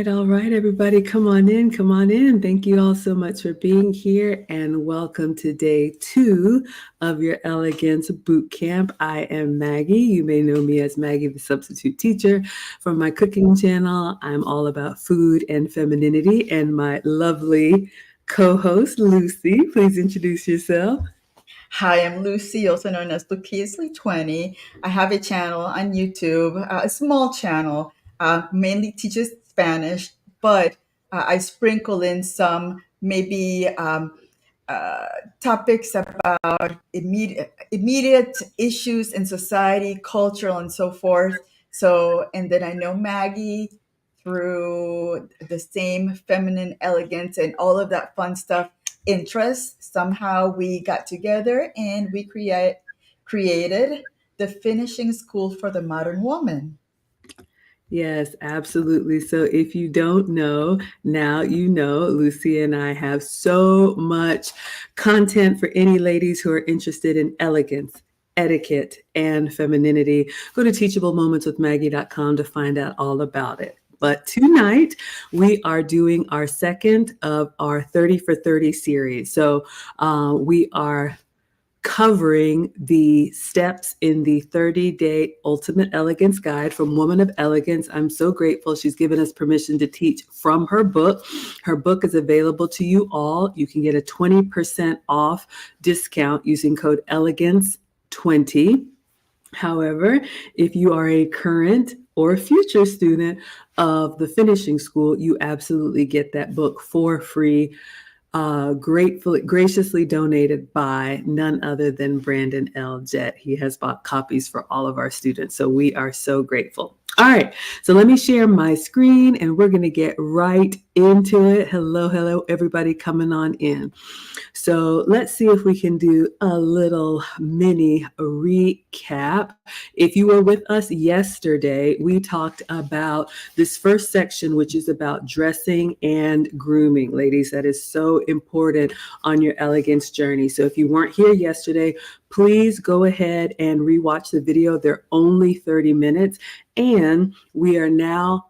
All right, everybody, come on in, come on in. Thank you all so much for being here and welcome to day 2 of your Elegance Boot Camp. I am Maggie. You may know me as Maggie, the substitute teacher. From my cooking channel, I'm all about food and femininity, and my lovely co-host, Lucy. Please introduce yourself. Hi, I'm Lucy, also known as Lucchesly20. I have a channel on YouTube, a small channel, mainly teaches Spanish, but I sprinkle in some maybe topics about immediate issues in society, cultural, and so forth. So, and then I know Maggie through the same feminine elegance and all of that fun stuff interests. Somehow we got together and we created the finishing school for the modern woman. Yes, absolutely. So if you don't know, now you know. Lucy and I have so much content for any ladies who are interested in elegance, etiquette, and femininity. Go to teachablemomentswithmaggie.com to find out all about it. But tonight, we are doing our second of our 30 for 30 series. So we are covering the steps in the 30-day Ultimate Elegance Guide from Woman of Elegance. I'm so grateful she's given us permission to teach from her book. Her book is available to you all. You can get a 20% off discount using code ELEGANCE20. However, if you are a current or a future student of the finishing school, you absolutely get that book for free. Graciously donated by none other than Brandon L. Jett. He has bought copies for all of our students, so we are so grateful. All right, so let me share my screen and we're going to get right into it. Hello, everybody coming on in. So let's see if we can do a little mini recap. If you were with us yesterday, we talked about this first section, which is about dressing and grooming. Ladies, that is so important on your elegance journey. So if you weren't here yesterday, please go ahead and rewatch the video. They're only 30 minutes. And we are now,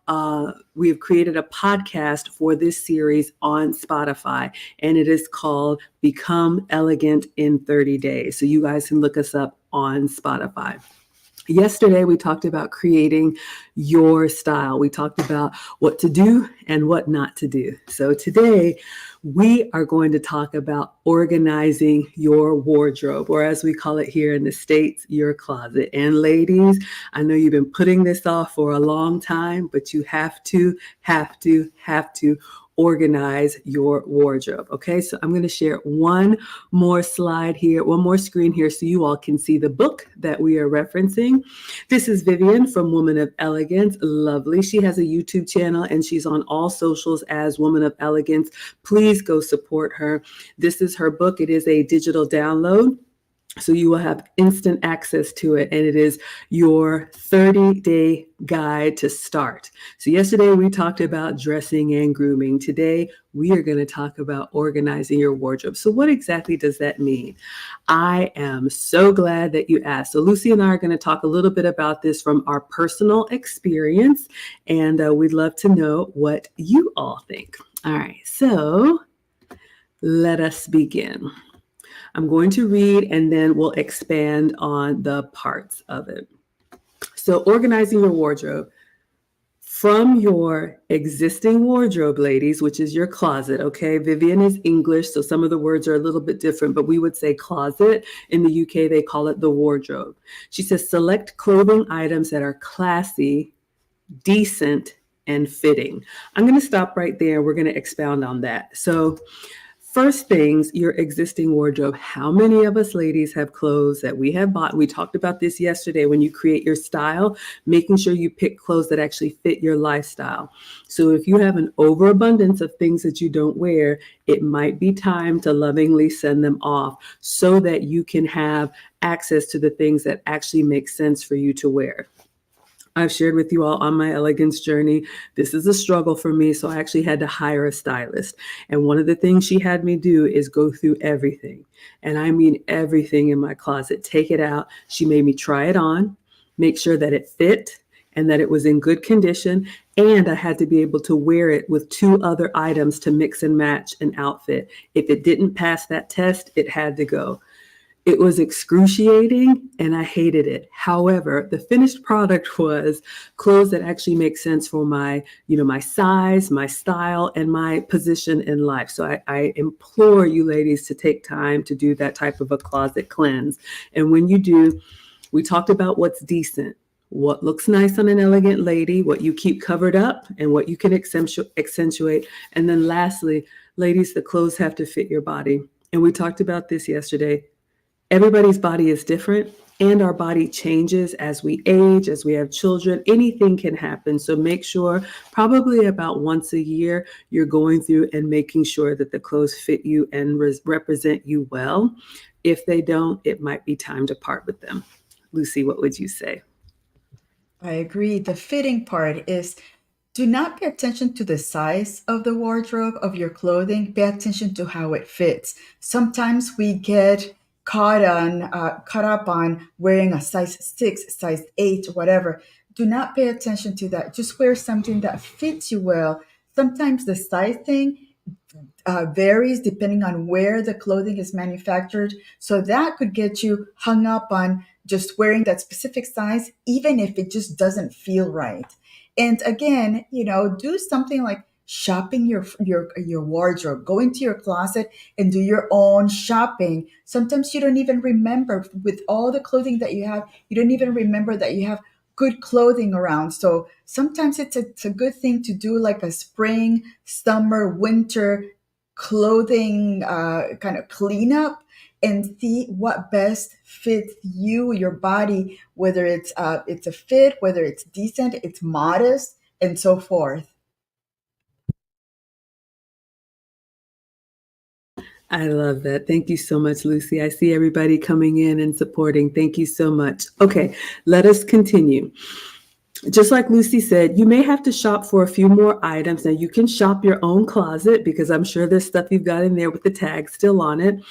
we have created a podcast for this series on Spotify, and it is called Become Elegant in 30 Days. So you guys can look us up on Spotify. Yesterday, we talked about creating your style. We talked about what to do and what not to do. So today, we are going to talk about organizing your wardrobe, or as we call it here in the States, your closet. And ladies, I know you've been putting this off for a long time, but you have to organize your wardrobe. Okay, so I'm going to share one more slide here, one more screen here so you all can see the book that we are referencing. This is Vivienne from Woman of Elegance. Lovely. She has a YouTube channel and she's on all socials as Woman of Elegance. Please go support her. This is her book. It is a digital download, so you will have instant access to it, and it is your 30-day guide to start. So yesterday we talked about dressing and grooming. Today we are going to talk about organizing your wardrobe. So what exactly does that mean? I am so glad that you asked. So Lucy and I are going to talk a little bit about this from our personal experience, and we'd love to know what you all think. All right, so let us begin. I'm going to read and then we'll expand on the parts of it. So organizing your wardrobe. from your existing wardrobe, ladies, which is your closet, okay? Vivienne is English, so some of the words are a little bit different, but we would say closet. In the UK, they call it the wardrobe. She says, select clothing items that are classy, decent, and fitting. I'm going to stop right there. We're going to expound on that. So, first things, your existing wardrobe. How many of us ladies have clothes that we have bought? We talked about this yesterday. When you create your style, making sure you pick clothes that actually fit your lifestyle. So if you have an overabundance of things that you don't wear, it might be time to lovingly send them off so that you can have access to the things that actually make sense for you to wear. I've shared with you all on my elegance journey. This is a struggle for me, so I actually had to hire a stylist. And one of the things she had me do is go through everything. And I mean everything in my closet, take it out. She made me try it on, make sure that it fit and that it was in good condition. And I had to be able to wear it with 2 other items to mix and match an outfit. If it didn't pass that test, it had to go. It was excruciating and I hated it. However, the finished product was clothes that actually make sense for my, my size, my style, and my position in life. So I implore you ladies to take time to do that type of a closet cleanse. And when you do, we talked about what's decent, what looks nice on an elegant lady, what you keep covered up, and what you can accentuate. And then lastly, ladies, the clothes have to fit your body. And we talked about this yesterday. Everybody's body is different and our body changes as we age, as we have children. Anything can happen. So make sure probably about once a year, you're going through and making sure that the clothes fit you and represent you well. If they don't, it might be time to part with them. Lucy, what would you say? I agree. The fitting part is, do not pay attention to the size of the wardrobe of your clothing. Pay attention to how it fits. Sometimes we get caught up on wearing a size 6, size 8, whatever. Do not pay attention to that. Just wear something that fits you well. Sometimes the size thing varies depending on where the clothing is manufactured. So that could get you hung up on just wearing that specific size, even if it just doesn't feel right. And again, do something like shopping your wardrobe. Go into your closet and do your own shopping. Sometimes you don't even remember, with all the clothing that you have, you don't even remember that you have good clothing around. So sometimes it's a good thing to do like a spring, summer, winter clothing kind of cleanup and see what best fits you, your body, whether it's a fit, whether it's decent, it's modest, and so forth. I love that. Thank you so much, Lucy. I see everybody coming in and supporting. Thank you so much. Okay, let us continue. Just like Lucy said, you may have to shop for a few more items. Now, you can shop your own closet because I'm sure there's stuff you've got in there with the tag still on it.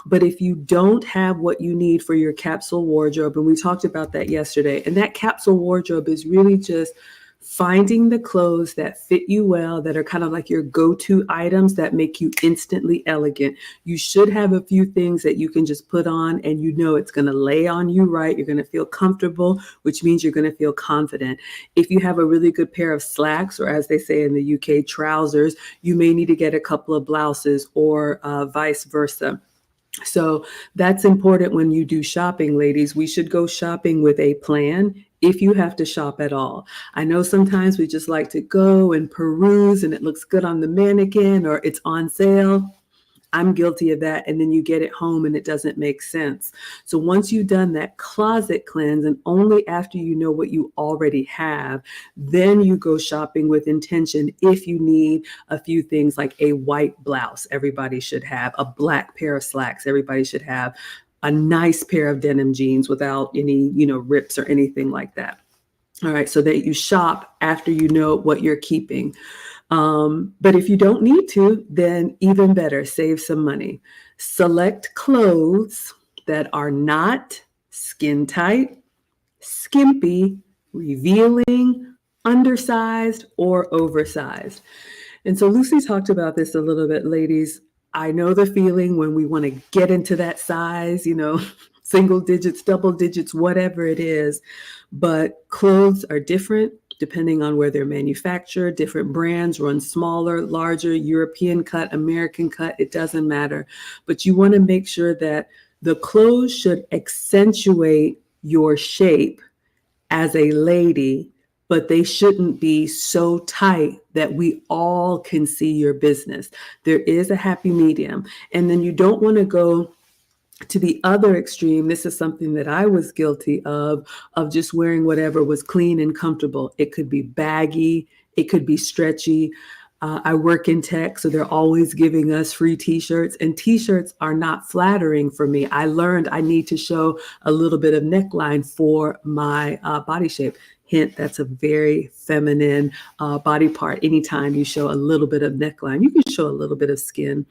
But if you don't have what you need for your capsule wardrobe, and we talked about that yesterday, and that capsule wardrobe is really just finding the clothes that fit you well, that are kind of like your go-to items that make you instantly elegant. You should have a few things that you can just put on and it's going to lay on you right. You're going to feel comfortable, which means you're going to feel confident. If you have a really good pair of slacks, or as they say in the UK, trousers, you may need to get a couple of blouses or vice versa. So that's important when you do shopping, ladies. We should go shopping with a plan if you have to shop at all. I know sometimes we just like to go and peruse and it looks good on the mannequin or it's on sale. I'm guilty of that. And then you get it home and it doesn't make sense. So once you've done that closet cleanse, and only after you know what you already have, then you go shopping with intention. If you need a few things like a white blouse, everybody should have a black pair of slacks. Everybody should have a nice pair of denim jeans without any, rips or anything like that. All right. So that you shop after you know what you're keeping. But if you don't need to, then even better, save some money. Select clothes that are not skin tight, skimpy, revealing, undersized, or oversized. And so Lucy talked about this a little bit, ladies. I know the feeling when we want to get into that size, single digits, double digits, whatever it is. But clothes are different. depending on where they're manufactured. Different brands run smaller, larger, European cut, American cut, it doesn't matter. But you want to make sure that the clothes should accentuate your shape as a lady, but they shouldn't be so tight that we all can see your business. There is a happy medium. And then you don't want to go to the other extreme. This is something that I was guilty of just wearing whatever was clean and comfortable. It could be baggy, it could be stretchy. I work in tech, so they're always giving us free t-shirts, and t-shirts are not flattering for me. I learned I need to show a little bit of neckline for my body shape. Hint, that's a very feminine body part. Anytime you show a little bit of neckline, you can show a little bit of skin.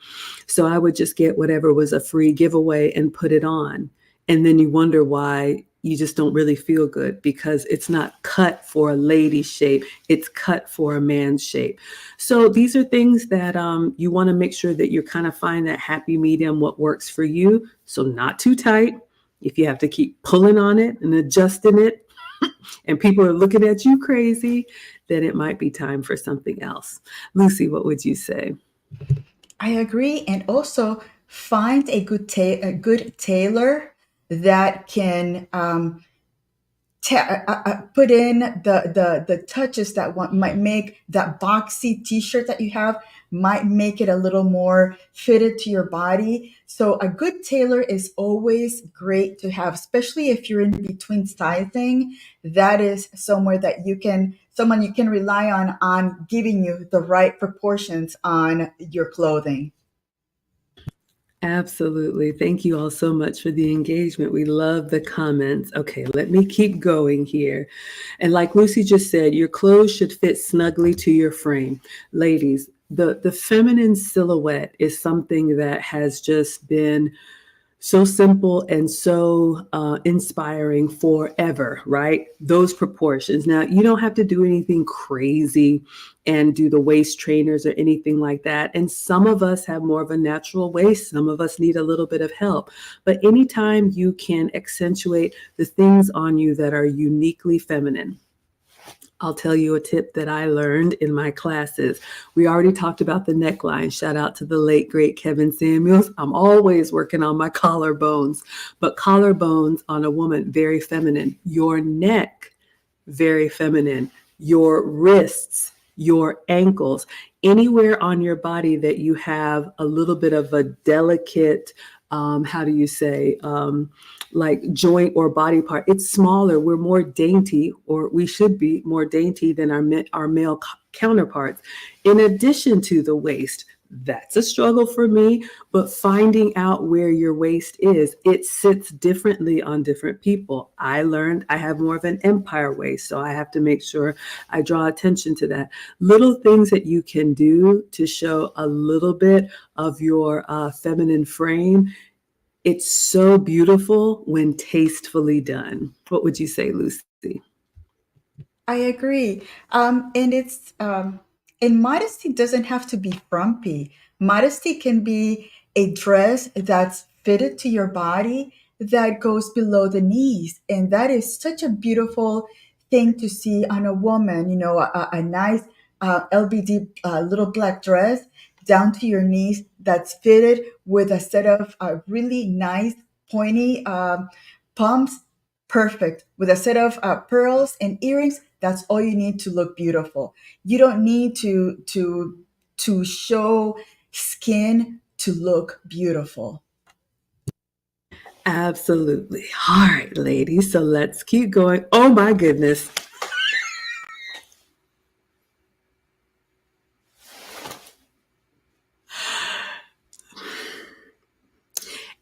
So I would just get whatever was a free giveaway and put it on. And then you wonder why you just don't really feel good, because it's not cut for a lady shape. It's cut for a man's shape. So these are things that you want to make sure that you're kind of find that happy medium, what works for you. So not too tight. If you have to keep pulling on it and adjusting it and people are looking at you crazy, then it might be time for something else. Lucy, what would you say? I agree, and also find a good tailor that can put in the touches that might make that boxy t-shirt that you have, might make it a little more fitted to your body. So a good tailor is always great to have, especially if you're in between sizing. That is someone you can rely on giving you the right proportions on your clothing. Absolutely. Thank you all so much for the engagement. We love the comments. Okay, let me keep going here. And like Lucy just said, your clothes should fit snugly to your frame. Ladies, the feminine silhouette is something that has just been so simple and so inspiring forever, right? Those proportions. Now, you don't have to do anything crazy and do the waist trainers or anything like that. And some of us have more of a natural waist. Some of us need a little bit of help. But anytime you can accentuate the things on you that are uniquely feminine, I'll tell you a tip that I learned in my classes. We already talked about the neckline. Shout out to the late, great Kevin Samuels. I'm always working on my collarbones, but collarbones on a woman, very feminine. Your neck, very feminine. Your wrists, your ankles, anywhere on your body that you have a little bit of a delicate, how do you say, like joint or body part. It's smaller. We're more dainty, or we should be more dainty than our male counterparts. In addition to the waist, that's a struggle for me, but finding out where your waist is, it sits differently on different people. I learned I have more of an empire waist, so I have to make sure I draw attention to that. Little things that you can do to show a little bit of your feminine frame. It's so beautiful when tastefully done. What would you say, Lucy? I agree. And modesty doesn't have to be frumpy. Modesty can be a dress that's fitted to your body that goes below the knees. And that is such a beautiful thing to see on a woman, a nice LBD little black dress down to your knees that's fitted with a set of really nice pointy pumps. Perfect. With a set of pearls and earrings, that's all you need to look beautiful. You don't need to show skin to look beautiful. Absolutely. All right, ladies. So let's keep going. Oh my goodness.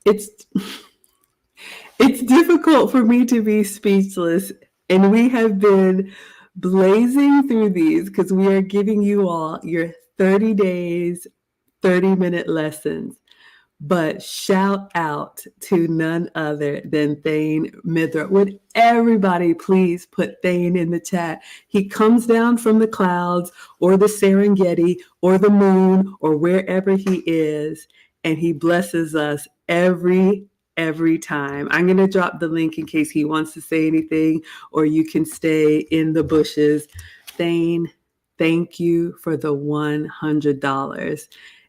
It's it's difficult for me to be speechless, and we have been blazing through these because we are giving you all your 30 days, 30-minute lessons. But shout out to none other than Thane Mithra. Would everybody please put Thane in the chat? He comes down from the clouds or the Serengeti or the moon or wherever he is, and he blesses us every every time. I'm going to drop the link in case he wants to say anything, or you can stay in the bushes. Thane, thank you for the $100.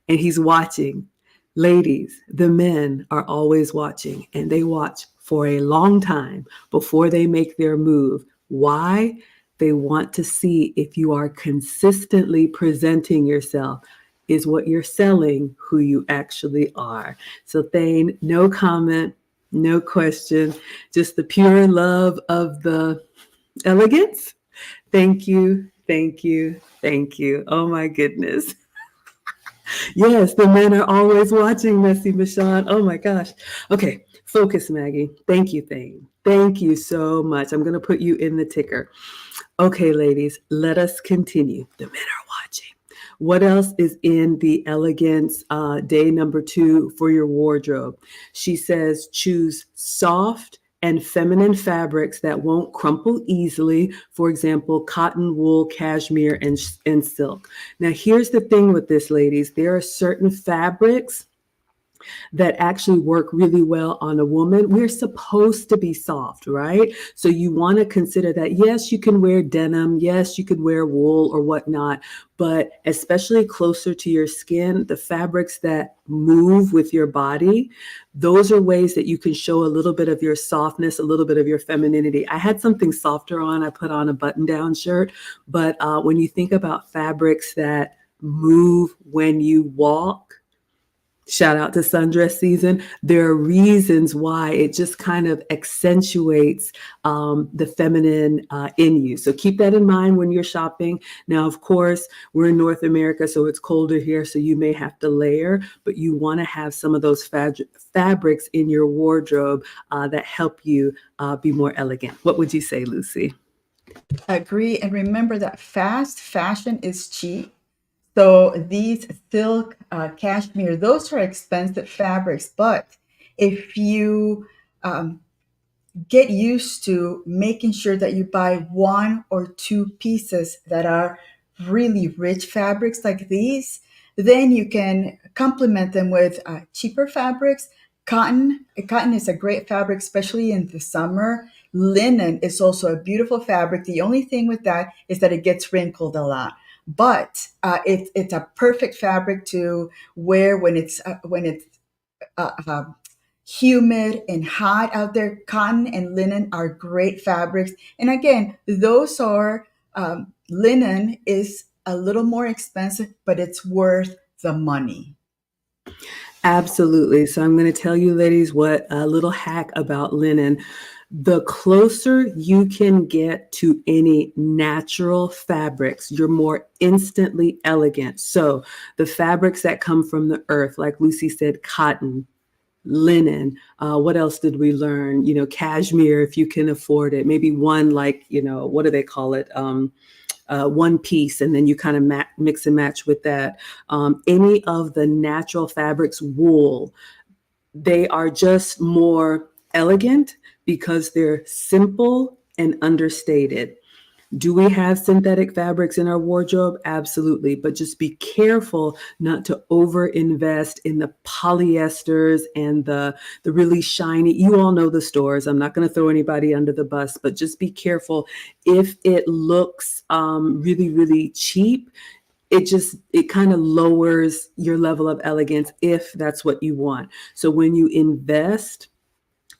And he's watching. Ladies, the men are always watching, and they watch for a long time before they make their move. Why? They want to see if you are consistently presenting yourself. Is what you're selling who you actually are? So, Thane, no comment, no question, just the pure love of the elegance. Thank you, thank you, thank you. Oh my goodness. Yes, the men are always watching, Messy Michonne. Oh my gosh. Okay, focus, Maggie. Thank you, Thane. Thank you so much. I'm going to put you in the ticker. Okay, ladies, let us continue. The men are watching. What else is in the elegance day number 2 for your wardrobe? She says choose soft and feminine fabrics that won't crumple easily. For example, cotton, wool, cashmere, and silk. Now, here's the thing with this, ladies. There are certain fabrics that actually work really well on a woman. We're supposed to be soft, right? So you want to consider that. Yes, you can wear denim. Yes, you could wear wool or whatnot. But especially closer to your skin, the fabrics that move with your body, those are ways that you can show a little bit of your softness, a little bit of your femininity. I had something softer on. I put on a button-down shirt. But when you think about fabrics that move when you walk, shout out to sundress season. There are reasons why it just kind of accentuates the feminine in you. So keep that in mind when you're shopping. Now, of course, we're in North America, so it's colder here, so you may have to layer, but you want to have some of those fabrics in your wardrobe that help you be more elegant. What would you say, Lucy? Agree. And remember that fast fashion is cheap. So these silk, cashmere, those are expensive fabrics. But if you get used to making sure that you buy 1 or 2 pieces that are really rich fabrics like these, then you can complement them with cheaper fabrics. Cotton is a great fabric, especially in the summer. Linen is also a beautiful fabric. The only thing with that is that it gets wrinkled a lot. But it's a perfect fabric to wear when it's uh, uh, humid and hot out there. Cotton and linen are great fabrics. And again, those are linen is a little more expensive, but it's worth the money. Absolutely. So I'm going to tell you, ladies, what a little hack about linen. The closer you can get to any natural fabrics, you're more instantly elegant. So the fabrics that come from the earth, like Lucy said, cotton, linen. What else did we learn? Cashmere, if you can afford it. Maybe one, like, what do they call it? One piece, and then you kind of mix and match with that. Any of the natural fabrics, wool, they are just more elegant because they're simple and understated. Do we have synthetic fabrics in our wardrobe? Absolutely. But just be careful not to over invest in the polyesters and the really shiny. You all know the stores. I'm not going to throw anybody under the bus, but just be careful. If it looks really, really cheap, it kind of lowers your level of elegance if that's what you want. So when you invest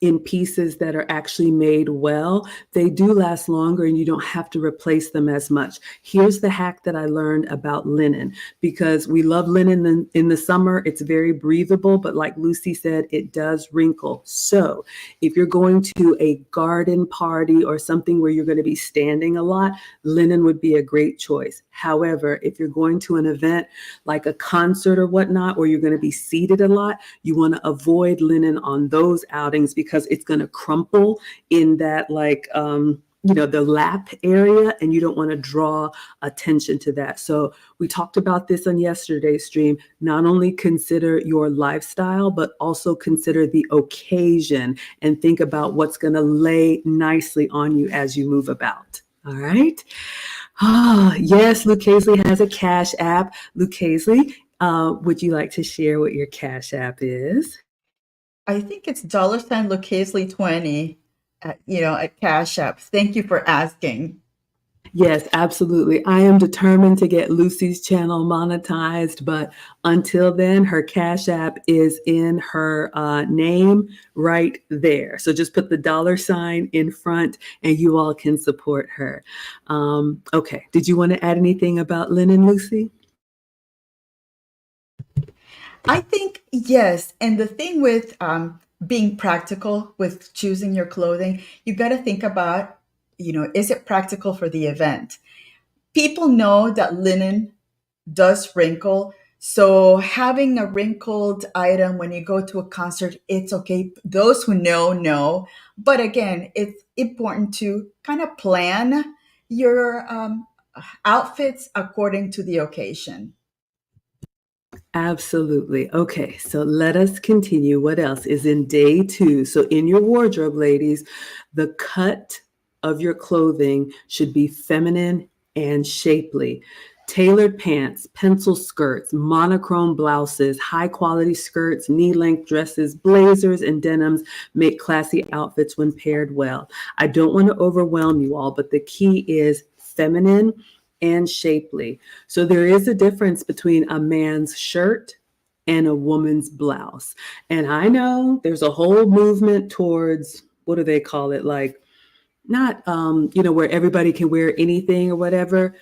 in pieces that are actually made well, they do last longer and you don't have to replace them as much. Here's the hack that I learned about linen, because we love linen in the summer. It's very breathable, but like Lucy said, it does wrinkle. So if you're going to a garden party or something where you're going to be standing a lot, linen would be a great choice. However, if you're going to an event like a concert or whatnot, where you're going to be seated a lot, you want to avoid linen on those outings because it's going to crumple in that the lap area, and you don't want to draw attention to that. So we talked about this on yesterday's stream. Not only consider your lifestyle, but also consider the occasion and think about what's going to lay nicely on you as you move about. All right. Yes, Luke Casely has a Cash App. Luke Casely, would you like to share what your Cash App is? I think it's $ Lucchese 20 at, at Cash App. Thank you for asking. Yes, absolutely. I am determined to get Lucy's channel monetized, but until then, her Cash App is in her name right there. So just put the $ in front and you all can support her. Okay. Did you want to add anything about linen, Lucy? I think yes. And the thing with being practical with choosing your clothing, you got to think about, is it practical for the event? People know that linen does wrinkle. So having a wrinkled item when you go to a concert, it's okay. Those who know. But again, it's important to kind of plan your outfits according to the occasion. Absolutely. Okay, so let us continue. What else is in day 2? So, in your wardrobe, ladies, the cut of your clothing should be feminine and shapely. Tailored pants, pencil skirts, monochrome blouses, high quality skirts, knee length dresses, blazers, and denims make classy outfits when paired well. I don't want to overwhelm you all, but the key is feminine and shapely. So there is a difference between a man's shirt and a woman's blouse. And I know there's a whole movement towards, what do they call it? Like, not, where everybody can wear anything or whatever.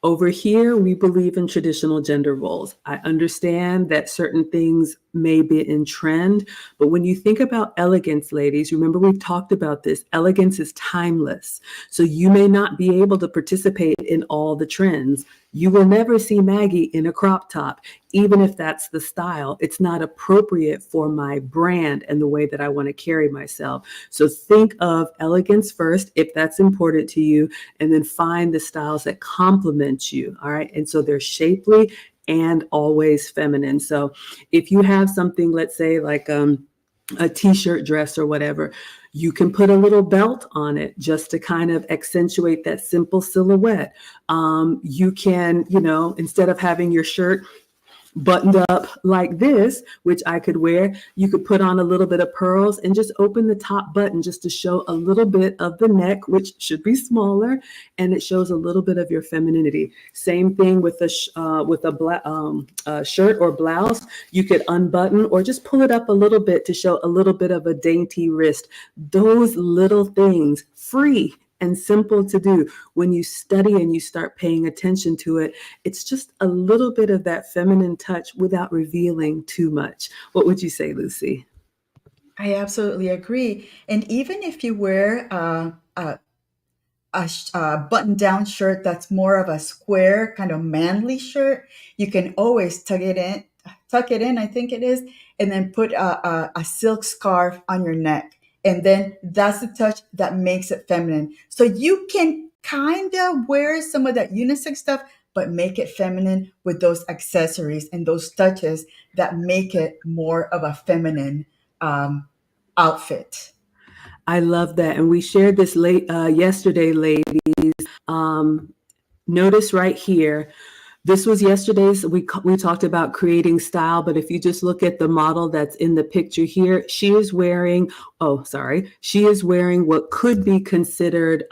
Over here, we believe in traditional gender roles. I understand that certain things may be in trend, but when you think about elegance, ladies, remember we've talked about this. Elegance is timeless. So you may not be able to participate in all the trends. You will never see Maggie in a crop top, even if that's the style. It's not appropriate for my brand and the way that I want to carry myself. So think of elegance first, if that's important to you, and then find the styles that complement you. All right. And so they're shapely and always feminine. So if you have something, let's say like a t-shirt dress or whatever, you can put a little belt on it just to kind of accentuate that simple silhouette. You can, instead of having your shirt buttoned up like this, which I could wear, you could put on a little bit of pearls and just open the top button just to show a little bit of the neck, which should be smaller, and it shows a little bit of your femininity. Same thing with a shirt or blouse. You could unbutton or just pull it up a little bit to show a little bit of a dainty wrist. Those little things, free and simple to do. When you study and you start paying attention to it, it's just a little bit of that feminine touch without revealing too much. What would you say, Lucy? I absolutely agree. And even if you wear a button-down shirt that's more of a square kind of manly shirt, you can always tuck it in, I think it is, and then put a silk scarf on your neck. And then that's the touch that makes it feminine. So you can kind of wear some of that unisex stuff, but make it feminine with those accessories and those touches that make it more of a feminine um, outfit. I love that. And we shared this yesterday, ladies. Um, Notice right here, this was yesterday's. We talked about creating style, but if you just look at the model that's in the picture here, she is wearing, she is wearing what could be considered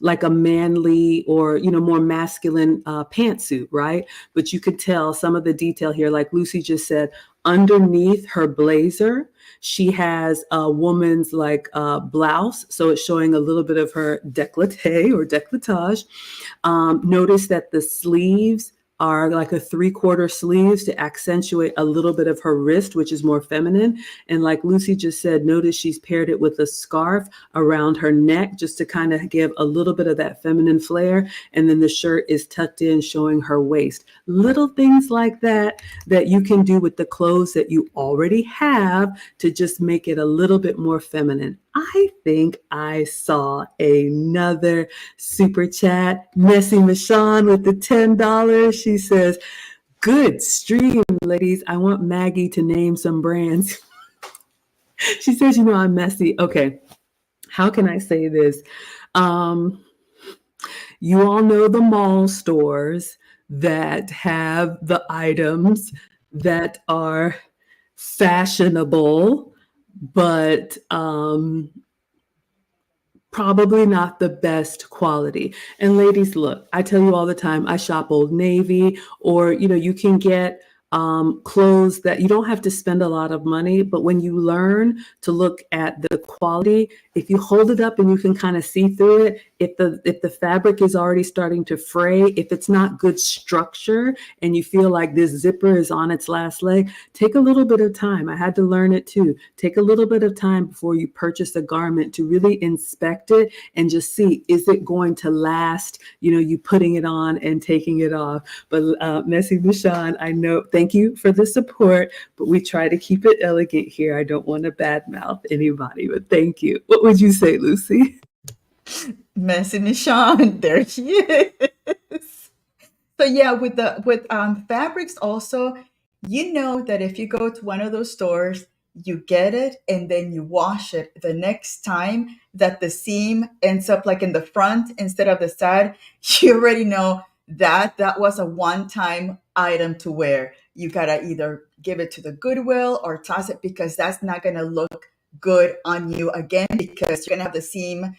like a manly or, more masculine pantsuit, right? But you could tell some of the detail here, like Lucy just said, underneath her blazer, she has a woman's like blouse. So it's showing a little bit of her décolleté or décolletage. Notice that the sleeves are like a 3/4 sleeves to accentuate a little bit of her wrist, which is more feminine. And like Lucy just said, notice she's paired it with a scarf around her neck just to kind of give a little bit of that feminine flair. And then the shirt is tucked in, showing her waist. Little things like that you can do with the clothes that you already have to just make it a little bit more feminine. I think I saw another super chat. Messy Michonne with the $10. She says, good stream, ladies. I want Maggie to name some brands. She says, I'm messy. Okay. How can I say this? You all know the mall stores that have the items that are fashionable, but probably not the best quality. And ladies, look, I tell you all the time, I shop Old Navy, or you can get clothes that you don't have to spend a lot of money, but when you learn to look at the quality, if you hold it up and you can kind of see through it, if the fabric is already starting to fray, if it's not good structure and you feel like this zipper is on its last leg, take a little bit of time. I had to learn it too. Take a little bit of time before you purchase a garment to really inspect it and just see, is it going to last, you putting it on and taking it off. But Messy Michonne, I know, thank you for the support, but we try to keep it elegant here. I don't want to badmouth anybody, but thank you. What would you say, Lucy? Messy Michonne, there she is. So yeah, with fabrics also, you know that if you go to one of those stores, you get it and then you wash it. The next time that the seam ends up like in the front instead of the side, you already know that that was a one-time item to wear. You gotta either give it to the Goodwill or toss it, because that's not gonna look good on you again, because you're gonna have the seam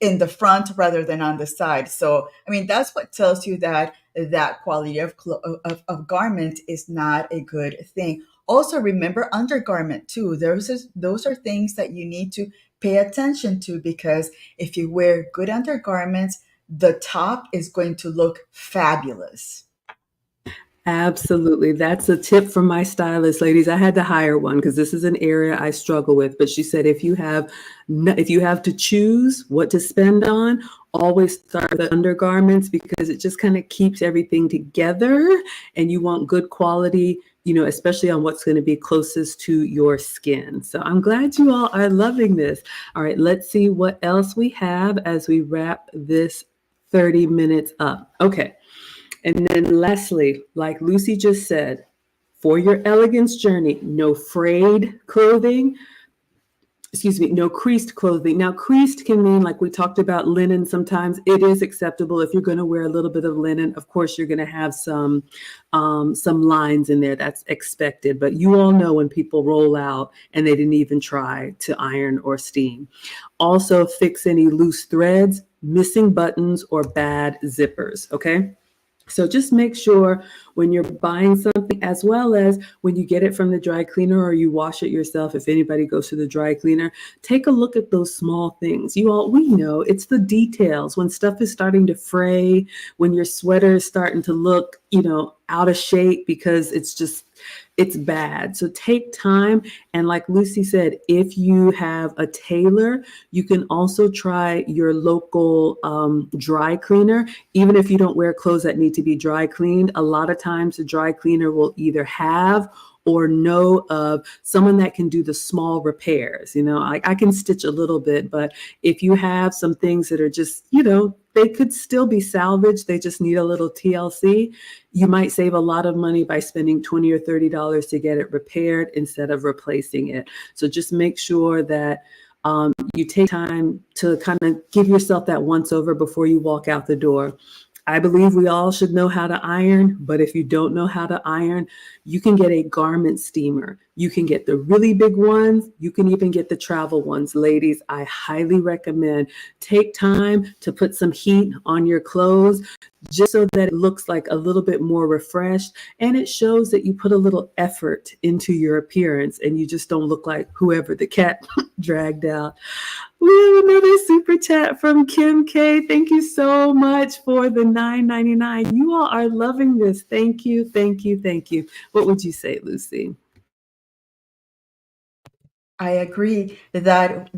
in the front rather than on the side. So, I mean, that's what tells you that that quality of garment is not a good thing. Also, remember undergarment too. Those are things that you need to pay attention to, because if you wear good undergarments, the top is going to look fabulous. Absolutely. That's a tip from my stylist, ladies. I had to hire one because this is an area I struggle with. But she said, if you have to choose what to spend on, always start with the undergarments, because it just kind of keeps everything together, and you want good quality, especially on what's going to be closest to your skin. So I'm glad you all are loving this. All right, let's see what else we have as we wrap this 30 minutes up. Okay. And then lastly, like Lucy just said, for your elegance journey, no frayed clothing, no creased clothing. Now, creased can mean, like we talked about, linen. Sometimes it is acceptable if you're going to wear a little bit of linen. Of course, you're going to have some lines in there. That's expected. But you all know when people roll out and they didn't even try to iron or steam. Also, fix any loose threads, missing buttons, or bad zippers. Okay. So just make sure when you're buying something, as well as when you get it from the dry cleaner or you wash it yourself, if anybody goes to the dry cleaner, take a look at those small things. We know it's the details. When stuff is starting to fray, when your sweater is starting to look, out of shape because it's bad. So take time. And like Lucy said, if you have a tailor, you can also try your local dry cleaner. Even if you don't wear clothes that need to be dry cleaned, a lot of times the dry cleaner will either have or know of someone that can do the small repairs. I can stitch a little bit, but if you have some things that are just, they could still be salvaged, they just need a little TLC, you might save a lot of money by spending $20 or $30 to get it repaired instead of replacing it. So just make sure that you take time to kind of give yourself that once over before you walk out the door. I believe we all should know how to iron, but if you don't know how to iron, you can get a garment steamer. You can get the really big ones. You can even get the travel ones. Ladies, I highly recommend take time to put some heat on your clothes, just so that it looks like a little bit more refreshed, and it shows that you put a little effort into your appearance and you just don't look like whoever the cat dragged out. We have another super chat from Kim K. Thank you so much for the $9.99. You all are loving this. Thank you, thank you, thank you. What would you say, Lucy? I agree that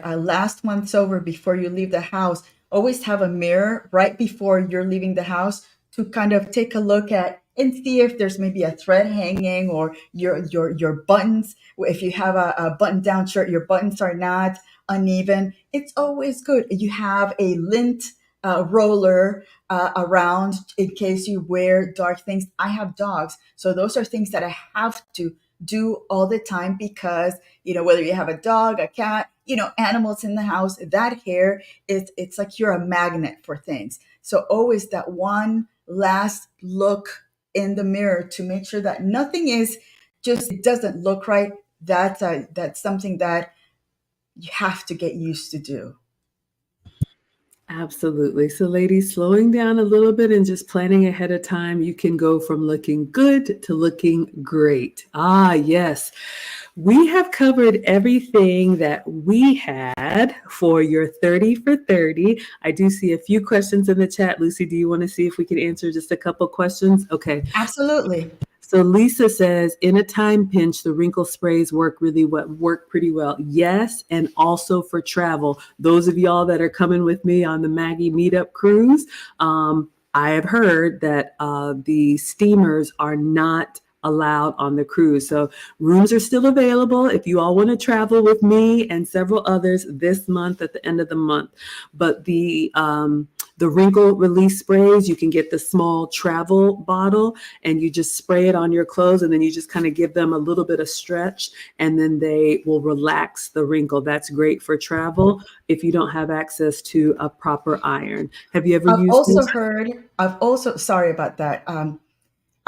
last once over before you leave the house, always have a mirror right before you're leaving the house to kind of take a look at and see if there's maybe a thread hanging, or your buttons. If you have a button down shirt, your buttons are not uneven. It's always good. You have a lint roller around in case you wear dark things. I have dogs, so those are things that I have to do all the time, because whether you have a dog, a cat, animals in the house, that hair it's like you're a magnet for things. So always that one last look in the mirror to make sure that nothing is just it doesn't look right, that's something that you have to get used to do. Absolutely. So, ladies, slowing down a little bit and just planning ahead of time, you can go from looking good to looking great. Ah, yes. We have covered everything that we had for your 30 for 30. I do see a few questions in the chat. Lucy, do you want to see if we can answer just a couple questions? Okay. Absolutely. So Lisa says, in a time pinch, the wrinkle sprays work pretty well. Yes, and also for travel. Those of y'all that are coming with me on the Maggie meetup cruise, I have heard that the steamers are not allowed on the cruise. So rooms are still available if you all want to travel with me and several others this month at the end of the month. But the wrinkle release sprays, you can get the small travel bottle and you just spray it on your clothes and then you just kind of give them a little bit of stretch and then they will relax the wrinkle. That's great for travel if you don't have access to a proper iron. Have you ever I've used also this? heard, I've also, sorry about that.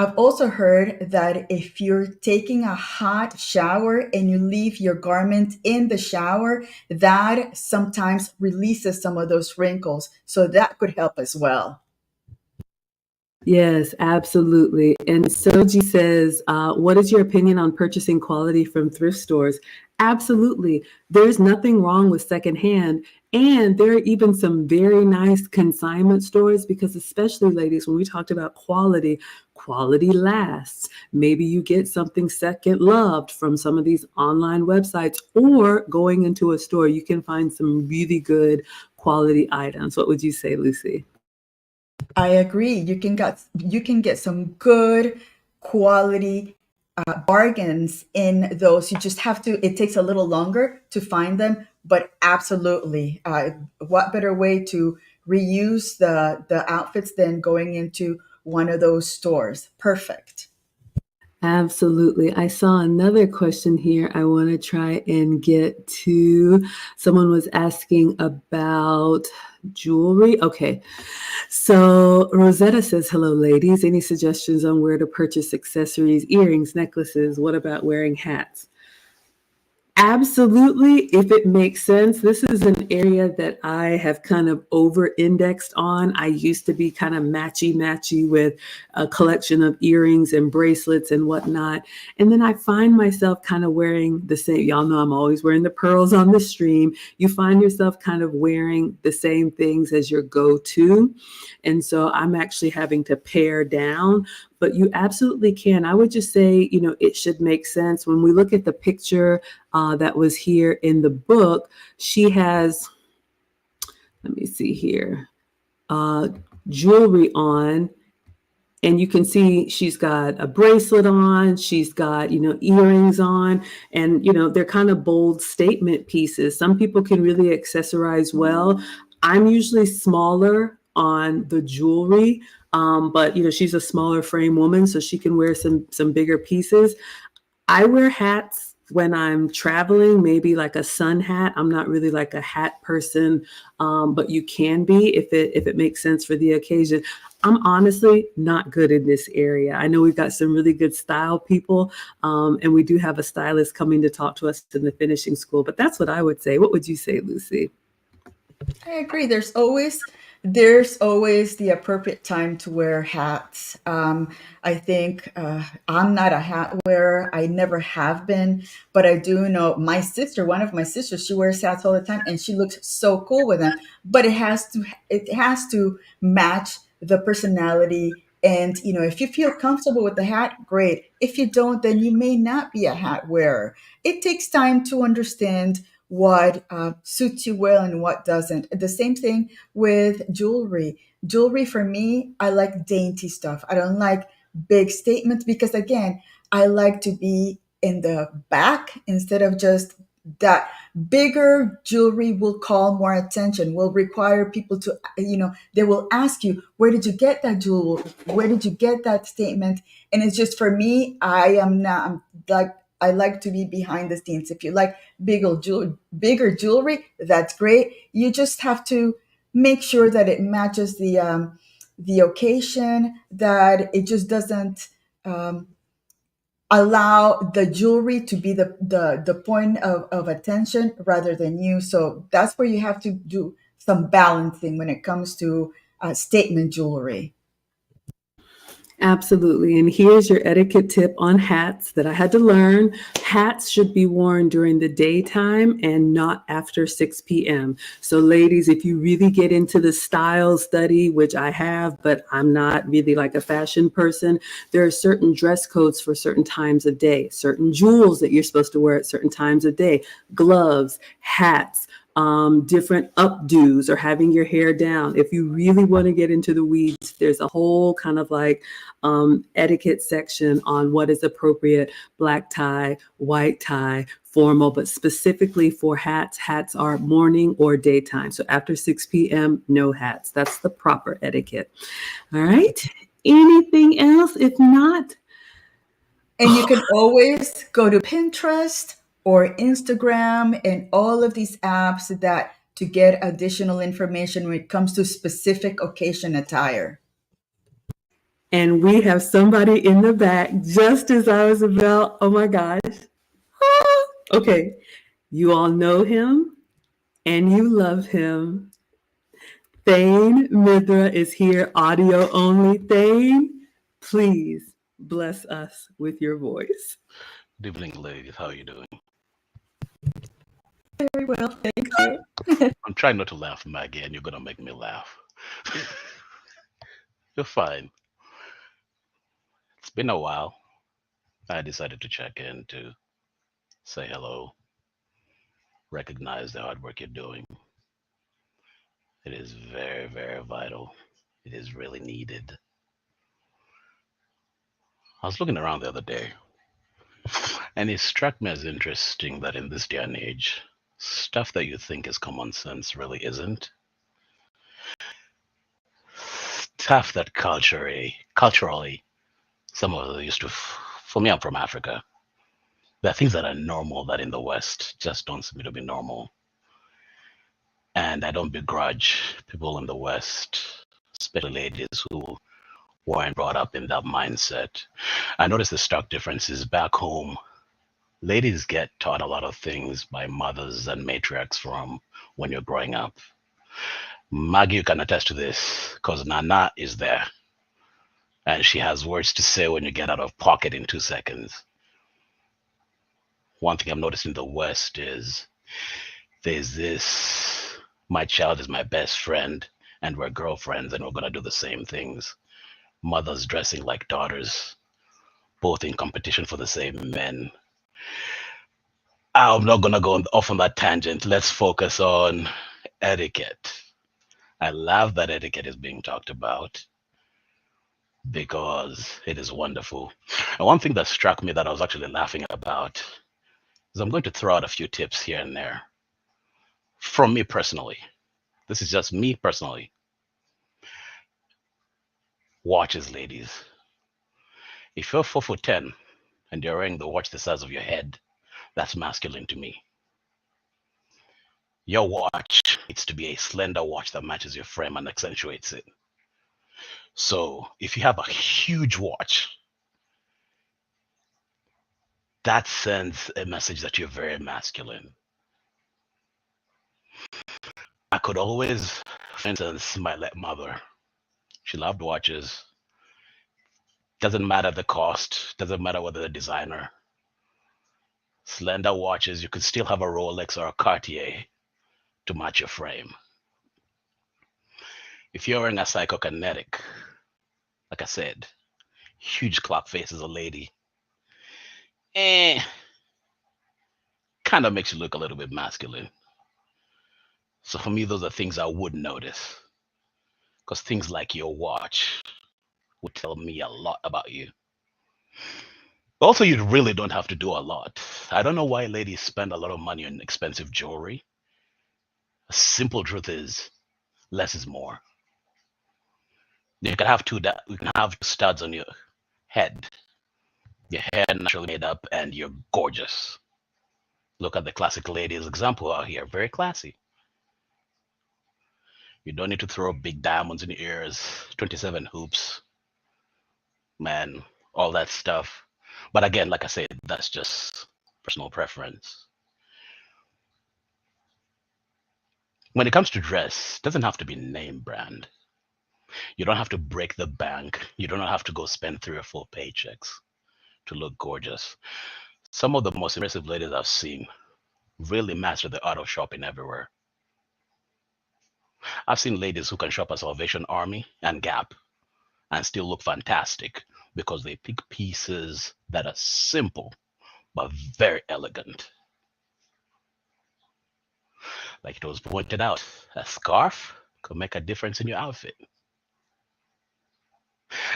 I've also heard that if you're taking a hot shower and you leave your garment in the shower, that sometimes releases some of those wrinkles. So that could help as well. Yes, absolutely. And Soji says, what is your opinion on purchasing quality from thrift stores? Absolutely. There's nothing wrong with secondhand. And there are even some very nice consignment stores because, especially ladies, when we talked about quality, quality lasts. Maybe you get something second loved from some of these online websites or going into a store, you can find some really good quality items. What would you say, Lucy? I agree. You can get some good quality bargains in those. You just have to. It takes a little longer to find them, but absolutely, what better way to reuse the outfits than going into one of those stores? Perfect. Absolutely. I saw another question here I want to try and get to. Someone was asking about jewelry. Okay. So Rosetta says, hello, ladies. Any suggestions on where to purchase accessories, earrings, necklaces? What about wearing hats? Absolutely, if it makes sense. This is an area that I have kind of over indexed on. I used to be kind of matchy with a collection of earrings and bracelets and whatnot. And then I find myself kind of wearing the same. Y'all know I'm always wearing the pearls on the stream. You find yourself kind of wearing the same things as your go-to. And so I'm actually having to pare down, but you absolutely can. I would just say, it should make sense. When we look at the picture that was here in the book, she has, let me see here, jewelry on. And you can see she's got a bracelet on, she's got, earrings on, and, they're kind of bold statement pieces. Some people can really accessorize well. I'm usually smaller on the jewelry, but, she's a smaller frame woman, so she can wear some bigger pieces. I wear hats when I'm traveling, maybe like a sun hat. I'm not really like a hat person, but you can be if it makes sense for the occasion. I'm honestly not good in this area. I know we've got some really good style people, and we do have a stylist coming to talk to us in the finishing school, but that's what I would say. What would you say, Lucy? I agree. There's always the appropriate time to wear hats. I think I'm not a hat wearer. I never have been, but I do know one of my sisters, she wears hats all the time, and she looks so cool with them. But it has to match the personality. And if you feel comfortable with the hat, great. If you don't, then you may not be a hat wearer. It takes time to understand what suits you well and what doesn't. The same thing with jewelry. Jewelry for me, I like dainty stuff. I don't like big statements because, again, I like to be in the back instead of just that. Bigger jewelry will call more attention, will require people to, they will ask you, where did you get that jewel? Where did you get that statement? And it's just for me, I'm like, I like to be behind the scenes. If you like bigger jewelry, that's great. You just have to make sure that it matches the occasion, that it just doesn't um, allow the jewelry to be the point of attention rather than you. So that's where you have to do some balancing when it comes to statement jewelry. Absolutely. And here's your etiquette tip on hats that I had to learn. Hats should be worn during the daytime and not after 6 p.m. So, ladies, if you really get into the style study, which I have, but I'm not really like a fashion person, there are certain dress codes for certain times of day, certain jewels that you're supposed to wear at certain times of day, gloves, hats, different updos or having your hair down. If you really want to get into the weeds, there's a whole kind of like etiquette section on what is appropriate: black tie, white tie, formal, but specifically for hats. Hats are morning or daytime. So after 6 p.m., no hats. That's the proper etiquette. All right. Anything else? If not, And you can always go to Pinterest or Instagram and all of these apps that to get additional information when it comes to specific occasion attire. and we have somebody in the back just as I was about, oh my gosh. Ah, okay. You all know him and you love him. Thane Mithra is here, audio only. Thane, please bless us with your voice. Good evening, ladies. How are you doing? Very well, thank you. I'm trying not to laugh, Maggie, and you're gonna make me laugh. You're fine. It's been a while. I decided to check in to say hello, recognize the hard work you're doing. It is very, very vital. It is really needed. I was looking around the other day, and it struck me as interesting that in this day and age, stuff that you think is common sense really isn't. Stuff that culturally, some of us used to. For me, I'm from Africa. There are things that are normal that in the West just don't seem to be normal. And I don't begrudge people in the West, especially ladies who weren't brought up in that mindset. I noticed the stark differences back home. Ladies get taught a lot of things by mothers and matriarchs from when you're growing up. Maggie, you can attest to this because Nana is there and she has words to say when you get out of pocket in 2 seconds. One thing I've noticed in the West is there's this: my child is my best friend and we're girlfriends and we're going to do the same things. Mothers dressing like daughters, both in competition for the same men. I'm not going to go off on that tangent. Let's focus on etiquette. I love that etiquette is being talked about because it is wonderful. And one thing that struck me that I was actually laughing about is I'm going to throw out a few tips here and there from me personally. This is just me personally. Watches, ladies. If you're 4'10" and you're wearing the watch the size of your head, that's masculine to me. Your watch needs to be a slender watch that matches your frame and accentuates it. So if you have a huge watch, that sends a message that you're very masculine. I could always, for instance, my late mother, she loved watches. Doesn't matter the cost, doesn't matter whether the designer. Slender watches, you could still have a Rolex or a Cartier to match your frame. If you're wearing a psychokinetic, like I said, huge clock face as a lady, eh, kind of makes you look a little bit masculine. So for me, those are things I would notice. Because things like your watch would tell me a lot about you. Also, you really don't have to do a lot. I don't know why ladies spend a lot of money on expensive jewelry. The simple truth is, less is more. You can have you can have studs on your head. Your hair naturally made up, and you're gorgeous. Look at the classic ladies example out here, very classy. You don't need to throw big diamonds in your ears, 27 hoops, man, all that stuff. But again, like I said, that's just personal preference. When it comes to dress, it doesn't have to be name brand. You don't have to break the bank. You don't have to go spend 3 or 4 paychecks to look gorgeous. Some of the most impressive ladies I've seen really master the art of shopping everywhere. I've seen ladies who can shop at Salvation Army and Gap and still look fantastic because they pick pieces that are simple but very elegant. Like it was pointed out, a scarf could make a difference in your outfit.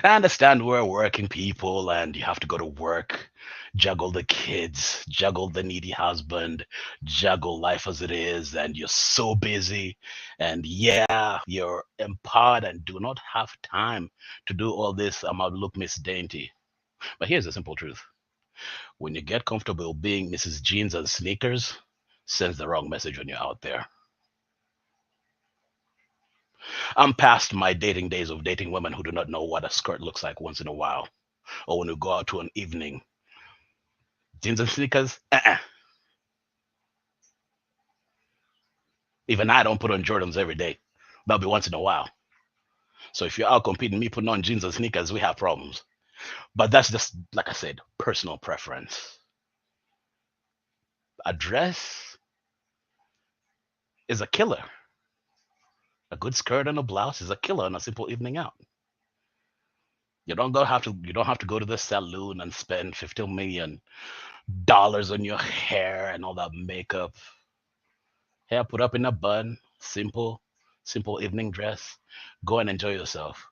I understand we're working people and you have to go to work, juggle the kids, juggle the needy husband, juggle life as it is, and you're so busy. And yeah, you're empowered and do not have time to do all this. I'm out look Miss Dainty. But here's the simple truth. When you get comfortable being Mrs. Jeans and sneakers, sends the wrong message when you're out there. I'm past my dating days of dating women who do not know what a skirt looks like once in a while, or when you go out to an evening. Jeans and sneakers, Even I don't put on Jordans every day. That'll be once in a while. So if you're out competing me putting on jeans and sneakers, we have problems. But that's just, like I said, personal preference. A dress is a killer. A good skirt and a blouse is a killer on a simple evening out. You don't have to go to the saloon and spend $15 million on your hair and all that makeup. Hair put up in a bun, simple evening dress. Go and enjoy yourself.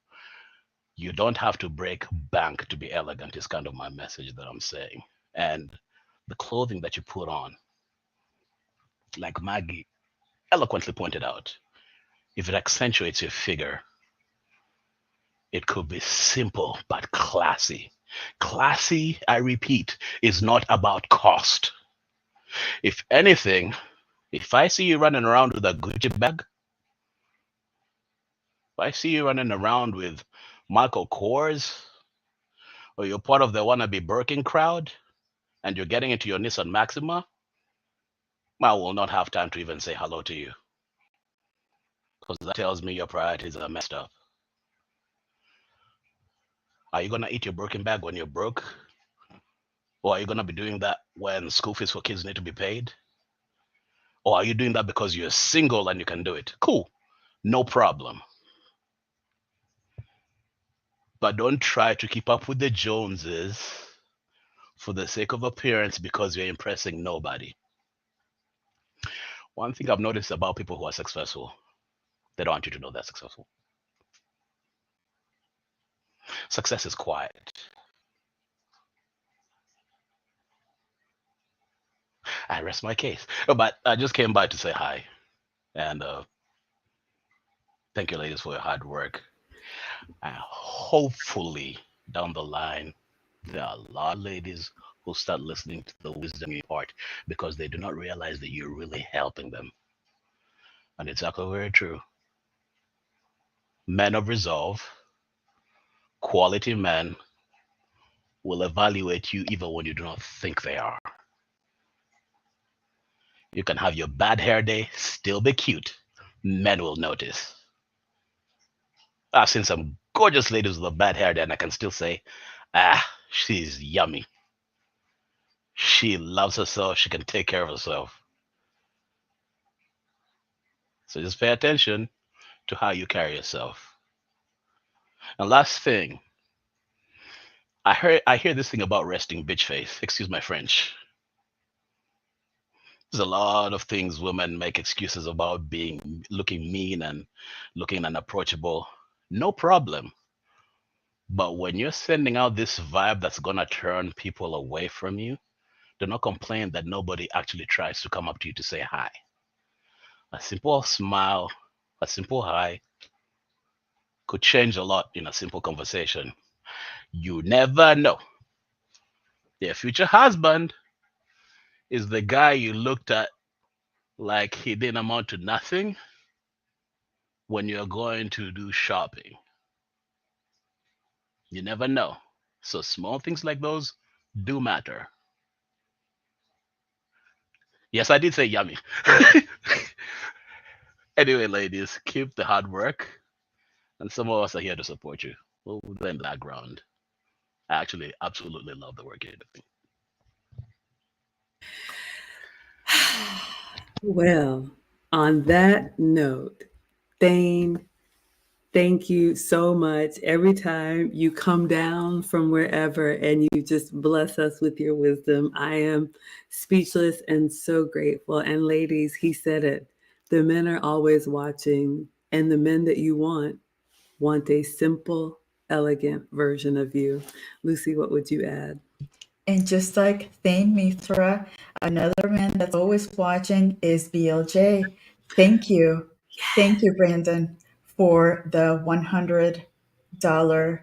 You don't have to break bank to be elegant is kind of my message that I'm saying. And the clothing that you put on, like Maggie eloquently pointed out, if it accentuates your figure, it could be simple but classy. Classy, I repeat, is not about cost. If anything, if I see you running around with a Gucci bag, if I see you running around with Michael Kors, or you're part of the wannabe Birkin crowd, and you're getting into your Nissan Maxima, I will not have time to even say hello to you. Because that tells me your priorities are messed up. Are you going to eat your Birkin bag when you're broke? Or are you going to be doing that when school fees for kids need to be paid? Or are you doing that because you're single and you can do it? Cool, no problem. But don't try to keep up with the Joneses for the sake of appearance because you're impressing nobody. One thing I've noticed about people who are successful, they don't want you to know they're successful. Success is quiet. I rest my case. But I just came by to say hi. And thank you, ladies, for your hard work. And hopefully, down the line, there are a lot of ladies who start listening to the wisdom you impart because they do not realize that you're really helping them. And it's actually very true. Men of resolve, quality men will evaluate you even when you do not think they are. You can have your bad hair day, still be cute. Men will notice. I've seen some gorgeous ladies with a bad hair day, and I can still say, she's yummy. She loves herself. She can take care of herself. So just pay attention to how you carry yourself. And last thing, I hear this thing about resting bitch face. Excuse my French. There's a lot of things women make excuses about being looking mean and looking unapproachable. No problem. But when you're sending out this vibe that's gonna turn people away from you, do not complain that nobody actually tries to come up to you to say hi. A simple smile, a simple hi could change a lot in a simple conversation. You never know. Your future husband is the guy you looked at like he didn't amount to nothing when you're going to do shopping. You never know. So small things like those do matter. Yes, I did say yummy. Anyway, ladies, keep the hard work, and some of us are here to support you. We'll do in the background. I actually absolutely love the work you're doing. Well, on that note, Thane, thank you so much. Every time you come down from wherever and you just bless us with your wisdom, I am speechless and so grateful. And ladies, he said it. The men are always watching, and the men that you want a simple, elegant version of you. Lucy, what would you add? And just like Thane Mithra, another man that's always watching is BLJ. Thank you. Thank you, Brandon, for the $100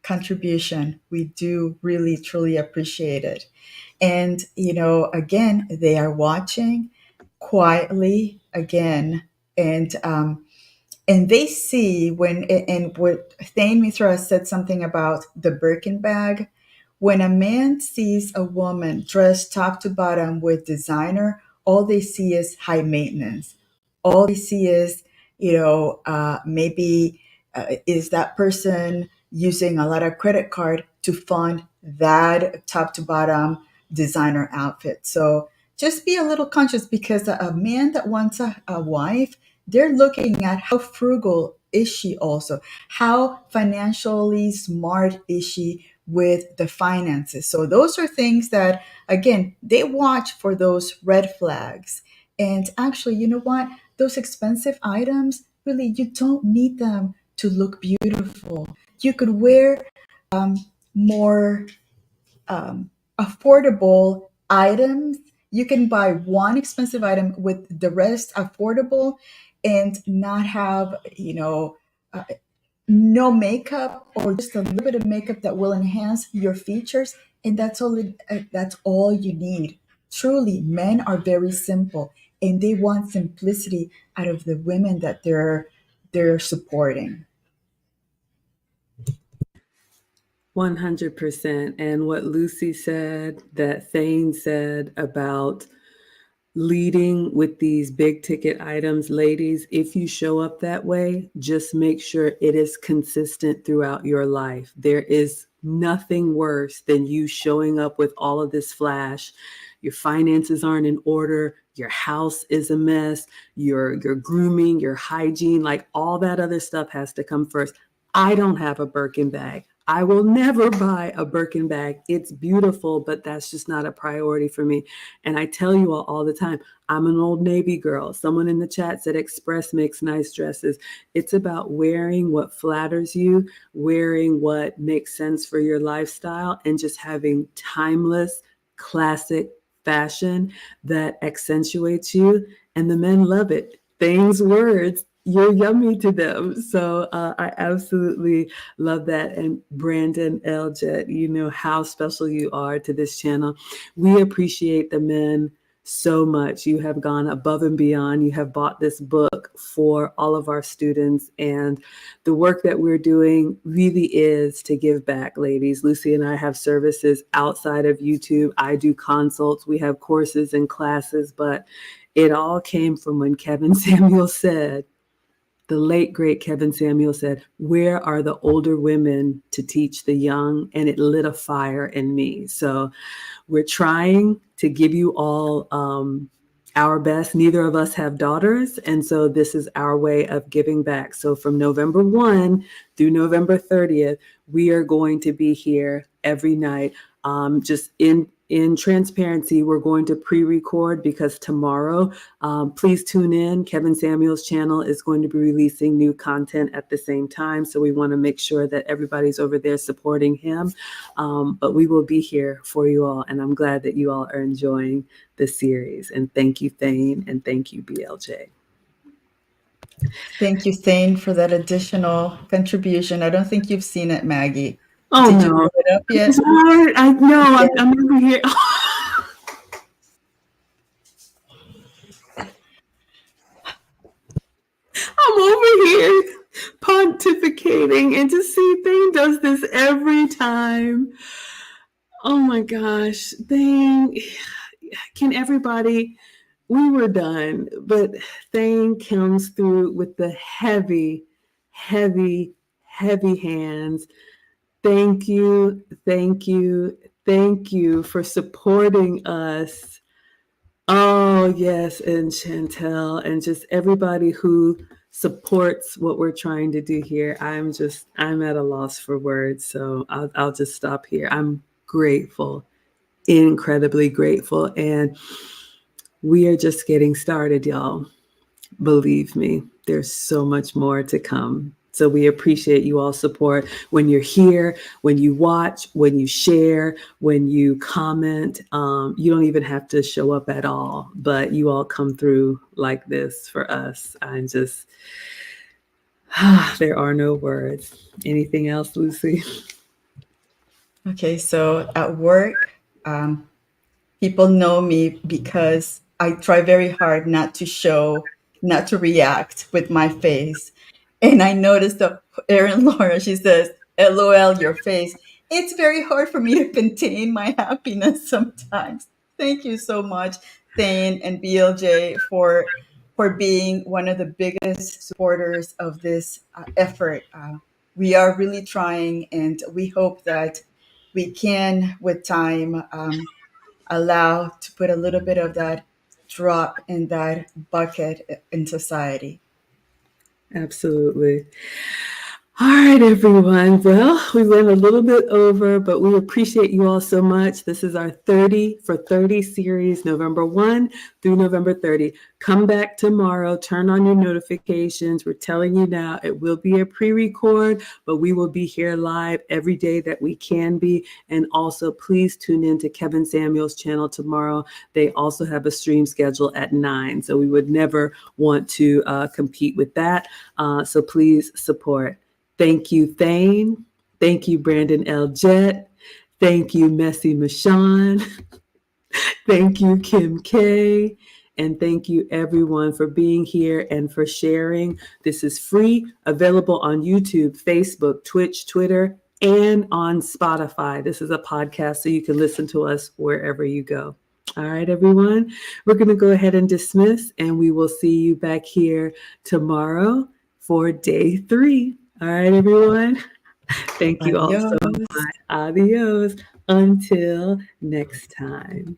contribution. We do really, truly appreciate it. And, again, they are watching quietly again. And they see when, and what Thane Mithra said something about the Birkin bag. When a man sees a woman dressed top to bottom with designer, all they see is high maintenance. All they see is, maybe is that person using a lot of credit card to fund that top to bottom designer outfit. So just be a little conscious, because a man that wants a wife, they're looking at how frugal is she, also how financially smart is she with the finances. So those are things that, again, they watch for those red flags. And actually, you know what, those expensive items, really, you don't need them to look beautiful. You could wear more affordable items. You can buy one expensive item with the rest affordable, and not have, uh, no makeup, or just a little bit of makeup that will enhance your features. And that's all you need. Truly, men are very simple, and they want simplicity out of the women that they're supporting. 100%. And what Lucy said, that Thane said about leading with these big ticket items, ladies, if you show up that way, just make sure it is consistent throughout your life. There is nothing worse than you showing up with all of this flash. Your finances aren't in order. Your house is a mess. Your grooming, your hygiene, like all that other stuff has to come first. I don't have a Birkin bag. I will never buy a Birkin bag. It's beautiful, but that's just not a priority for me. And I tell you all the time, I'm an Old Navy girl. Someone in the chat said Express makes nice dresses. It's about wearing what flatters you, wearing what makes sense for your lifestyle, and just having timeless, classic fashion that accentuates you. And the men love it. Things, words, you're yummy to them. So I absolutely love that. And Brandon Eljet, you know how special you are to this channel. We appreciate the men so much. You have gone above and beyond. You have bought this book for all of our students. And the work that we're doing really is to give back, ladies. Lucy and I have services outside of YouTube. I do consults. We have courses and classes, but it all came from when Kevin Samuel said, the late, great Kevin Samuel said, where are the older women to teach the young? And it lit a fire in me. So we're trying to give you all our best. Neither of us have daughters. And so this is our way of giving back. So from November 1 through November 30th, we are going to be here every night. Just in transparency, we're going to pre-record because tomorrow, please tune in. Kevin Samuel's channel is going to be releasing new content at the same time. So we want to make sure that everybody's over there supporting him. But we will be here for you all. And I'm glad that you all are enjoying the series. And thank you, Thane, and thank you, BLJ. Thank you, Thane, for that additional contribution. I don't think you've seen it, Maggie. Oh, Did you no. put it up yet? I know. I'm over here. I'm over here pontificating, and to see Thane does this every time. Oh my gosh. Can everybody, we were done, but Thane comes through with the heavy, heavy, heavy hands. Thank you, thank you, thank you for supporting us. Oh, yes, and Chantel, and just everybody who supports what we're trying to do here. I'm at a loss for words, so I'll just stop here. I'm grateful, incredibly grateful, and we are just getting started, y'all. Believe me, there's so much more to come. So we appreciate you all support when you're here, when you watch, when you share, when you comment. You don't even have to show up at all, but you all come through like this for us. I'm just, there are no words. Anything else, Lucy? Okay, so at work, people know me because I try very hard not to react with my face. And I noticed that Erin Laura, she says, LOL, your face. It's very hard for me to contain my happiness sometimes. Thank you so much, Thane and BLJ, for being one of the biggest supporters of this effort. We are really trying, and we hope that we can, with time, allow to put a little bit of that drop in that bucket in society. Absolutely. All right, everyone. Well, we went a little bit over, but we appreciate you all so much. This is our 30 for 30 series, November 1 through November 30. Come back tomorrow. Turn on your notifications. We're telling you now, it will be a pre-record, but we will be here live every day that we can be. And also, please tune in to Kevin Samuel's channel tomorrow. They also have a stream schedule at 9, so we would never want to compete with that. So please support. Thank you, Thane. Thank you, Brandon L. Jett. Thank you, Messy Michon. Thank you, Kim K. And thank you, everyone, for being here and for sharing. This is free, available on YouTube, Facebook, Twitch, Twitter, and on Spotify. This is a podcast, so you can listen to us wherever you go. All right, everyone. We're going to go ahead and dismiss, and we will see you back here tomorrow for day 3. All right, everyone. Thank you all so Adios. much. Adios. Until next time.